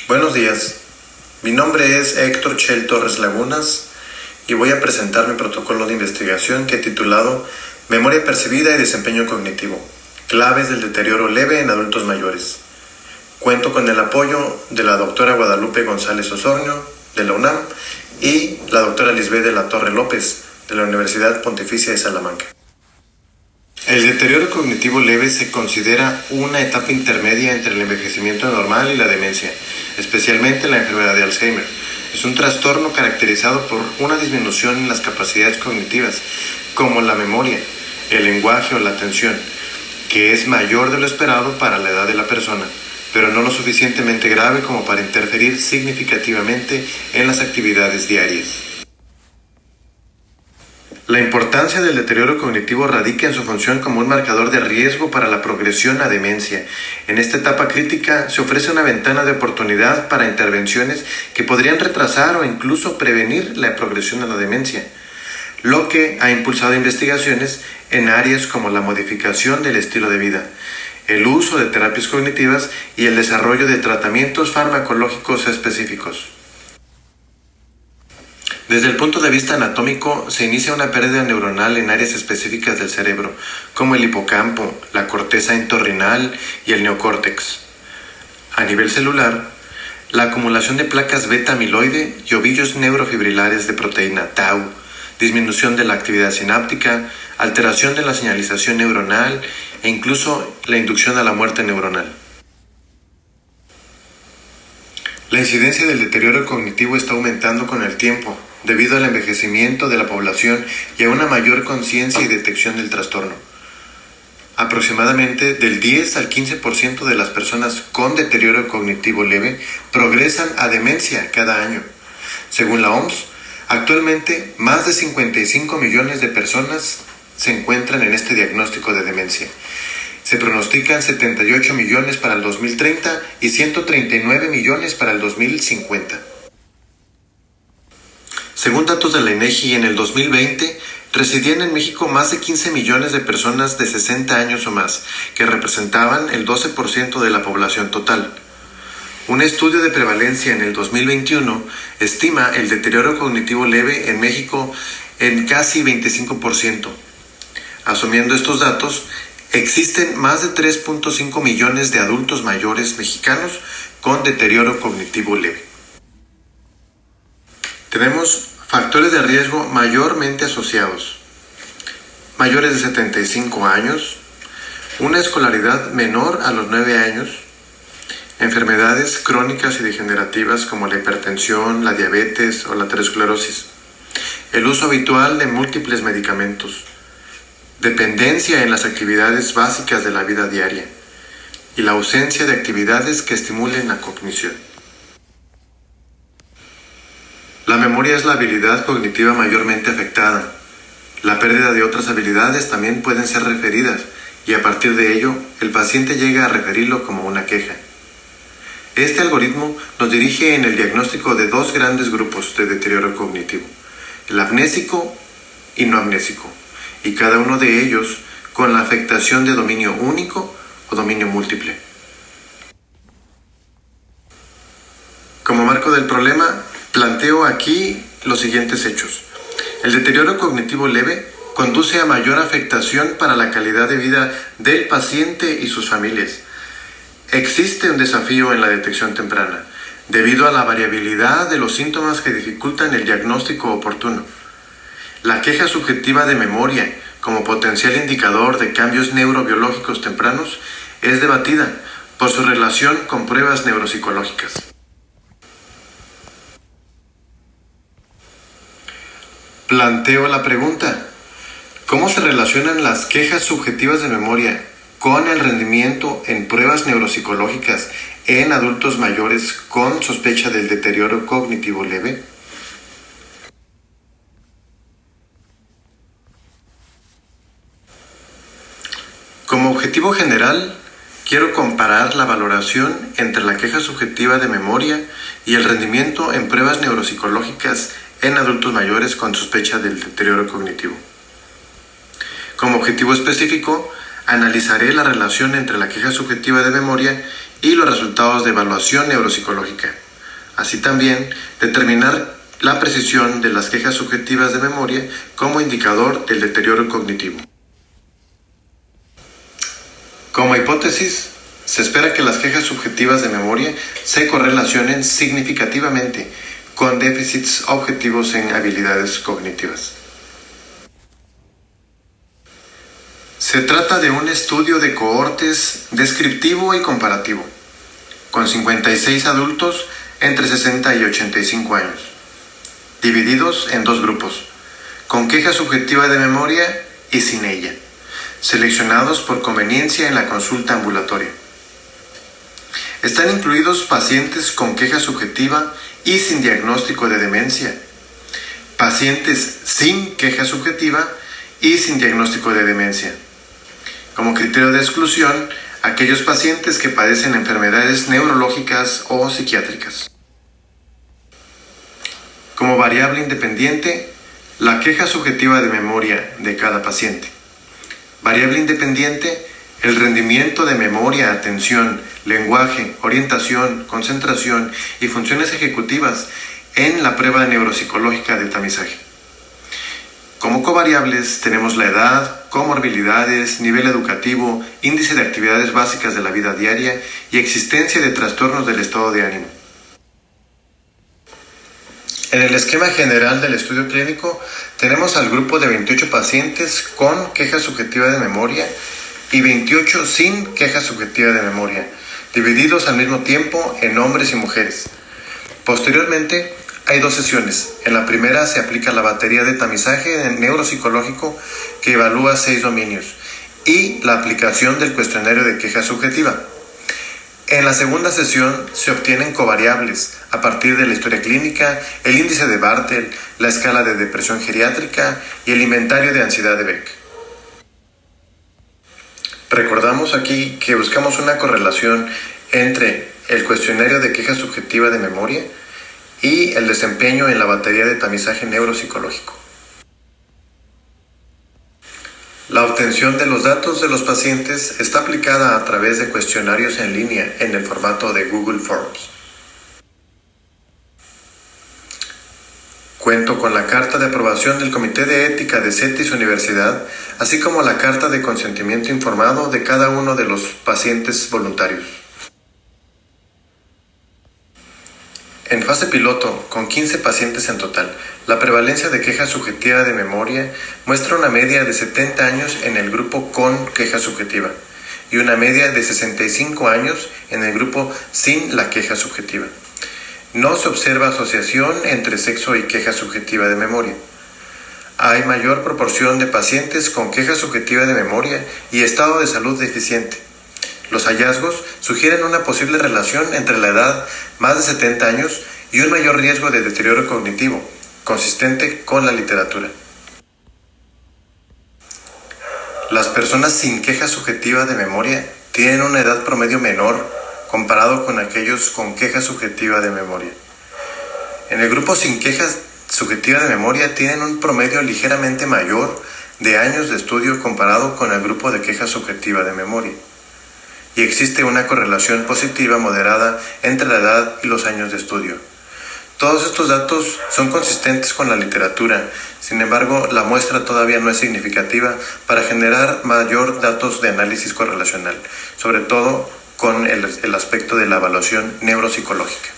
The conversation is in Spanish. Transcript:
Buenos días, mi nombre es Héctor Chel Torres Lagunas y voy a presentar mi protocolo de investigación que he titulado Memoria percibida y desempeño cognitivo, claves del deterioro leve en adultos mayores. Cuento con el apoyo de la doctora Guadalupe González Osornio, de la UNAM, y la doctora Lisbeth de la Torre López, de la Universidad Pontificia de Salamanca. El deterioro cognitivo leve se considera una etapa intermedia entre el envejecimiento normal y la demencia, especialmente la enfermedad de Alzheimer. Es un trastorno caracterizado por una disminución en las capacidades cognitivas, como la memoria, el lenguaje o la atención, que es mayor de lo esperado para la edad de la persona, pero no lo suficientemente grave como para interferir significativamente en las actividades diarias. La importancia del deterioro cognitivo radica en su función como un marcador de riesgo para la progresión a demencia. En esta etapa crítica se ofrece una ventana de oportunidad para intervenciones que podrían retrasar o incluso prevenir la progresión a la demencia, lo que ha impulsado investigaciones en áreas como la modificación del estilo de vida, el uso de terapias cognitivas y el desarrollo de tratamientos farmacológicos específicos. Desde el punto de vista anatómico, se inicia una pérdida neuronal en áreas específicas del cerebro, como el hipocampo, la corteza entorrinal y el neocórtex. A nivel celular, la acumulación de placas beta-amiloide y ovillos neurofibrilares de proteína tau, disminución de la actividad sináptica, alteración de la señalización neuronal e incluso la inducción a la muerte neuronal. La incidencia del deterioro cognitivo está aumentando con el tiempo, debido al envejecimiento de la población y a una mayor conciencia y detección del trastorno. Aproximadamente del 10 al 15% de las personas con deterioro cognitivo leve progresan a demencia cada año. Según la OMS, actualmente más de 55 millones de personas se encuentran en este diagnóstico de demencia. Se pronostican 78 millones para el 2030 y 139 millones para el 2050. Según datos de la INEGI, en el 2020 residían en México más de 15 millones de personas de 60 años o más, que representaban el 12% de la población total. Un estudio de prevalencia en el 2021 estima el deterioro cognitivo leve en México en casi 25%. Asumiendo estos datos, existen más de 3.5 millones de adultos mayores mexicanos con deterioro cognitivo leve. Tenemos factores de riesgo mayormente asociados: mayores de 75 años, una escolaridad menor a los 9 años, enfermedades crónicas y degenerativas como la hipertensión, la diabetes o la aterosclerosis, el uso habitual de múltiples medicamentos, dependencia en las actividades básicas de la vida diaria y la ausencia de actividades que estimulen la cognición. La memoria es la habilidad cognitiva mayormente afectada. La pérdida de otras habilidades también pueden ser referidas y a partir de ello el paciente llega a referirlo como una queja. Este algoritmo nos dirige en el diagnóstico de dos grandes grupos de deterioro cognitivo: el amnésico y no amnésico, y cada uno de ellos con la afectación de dominio único o dominio múltiple. Como marco del problema, planteo aquí los siguientes hechos. El deterioro cognitivo leve conduce a mayor afectación para la calidad de vida del paciente y sus familias. Existe un desafío en la detección temprana, debido a la variabilidad de los síntomas que dificultan el diagnóstico oportuno. La queja subjetiva de memoria, como potencial indicador de cambios neurobiológicos tempranos, es debatida por su relación con pruebas neuropsicológicas. Planteo la pregunta: ¿cómo se relacionan las quejas subjetivas de memoria con el rendimiento en pruebas neuropsicológicas en adultos mayores con sospecha del deterioro cognitivo leve? Como objetivo general, quiero comparar la valoración entre la queja subjetiva de memoria y el rendimiento en pruebas neuropsicológicas en adultos mayores con sospecha del deterioro cognitivo. Como objetivo específico, Analizaré la relación entre la queja subjetiva de memoria y los resultados de evaluación neuropsicológica. Así también, determinar la precisión de las quejas subjetivas de memoria como indicador del deterioro cognitivo. Como hipótesis, se espera que las quejas subjetivas de memoria se correlacionen significativamente con déficits objetivos en habilidades cognitivas. Se trata de un estudio de cohortes descriptivo y comparativo, con 56 adultos entre 60 y 85 años, divididos en dos grupos, con queja subjetiva de memoria y sin ella, seleccionados por conveniencia en la consulta ambulatoria. Están incluidos pacientes con queja subjetiva y sin diagnóstico de demencia, pacientes sin queja subjetiva y sin diagnóstico de demencia. Como criterio de exclusión, aquellos pacientes que padecen enfermedades neurológicas o psiquiátricas. Como variable independiente, la queja subjetiva de memoria de cada paciente. Variable independiente, el rendimiento de memoria, atención, lenguaje, orientación, concentración y funciones ejecutivas en la prueba neuropsicológica de tamizaje. Como covariables tenemos la edad, comorbilidades, nivel educativo, índice de actividades básicas de la vida diaria y existencia de trastornos del estado de ánimo. En el esquema general del estudio clínico tenemos al grupo de 28 pacientes con queja subjetiva de memoria y 28 sin queja subjetiva de memoria, divididos al mismo tiempo en hombres y mujeres. Posteriormente, hay dos sesiones. En la primera se aplica la batería de tamizaje neuropsicológico que evalúa 6 dominios y la aplicación del cuestionario de queja subjetiva. En la segunda sesión se obtienen covariables a partir de la historia clínica, el índice de Bartel, la escala de depresión geriátrica y el inventario de ansiedad de Beck. Recordamos aquí que buscamos una correlación entre el cuestionario de queja subjetiva de memoria y el desempeño en la batería de tamizaje neuropsicológico. La obtención de los datos de los pacientes está aplicada a través de cuestionarios en línea en el formato de Google Forms. Cuento con la carta de aprobación del Comité de Ética de CETIS Universidad, así como la carta de consentimiento informado de cada uno de los pacientes voluntarios. En fase piloto, con 15 pacientes en total, la prevalencia de queja subjetiva de memoria muestra una media de 70 años en el grupo con queja subjetiva y una media de 65 años en el grupo sin la queja subjetiva. No se observa asociación entre sexo y queja subjetiva de memoria. Hay mayor proporción de pacientes con queja subjetiva de memoria y estado de salud deficiente. Los hallazgos sugieren una posible relación entre la edad más de 70 años y un mayor riesgo de deterioro cognitivo, consistente con la literatura. Las personas sin queja subjetiva de memoria tienen una edad promedio menor comparado con aquellos con queja subjetiva de memoria. En el grupo sin queja subjetiva de memoria tienen un promedio ligeramente mayor de años de estudio comparado con el grupo de queja subjetiva de memoria. Y existe una correlación positiva moderada entre la edad y los años de estudio. Todos estos datos son consistentes con la literatura, sin embargo, la muestra todavía no es significativa para generar mayor datos de análisis correlacional, sobre todo con el aspecto de la evaluación neuropsicológica.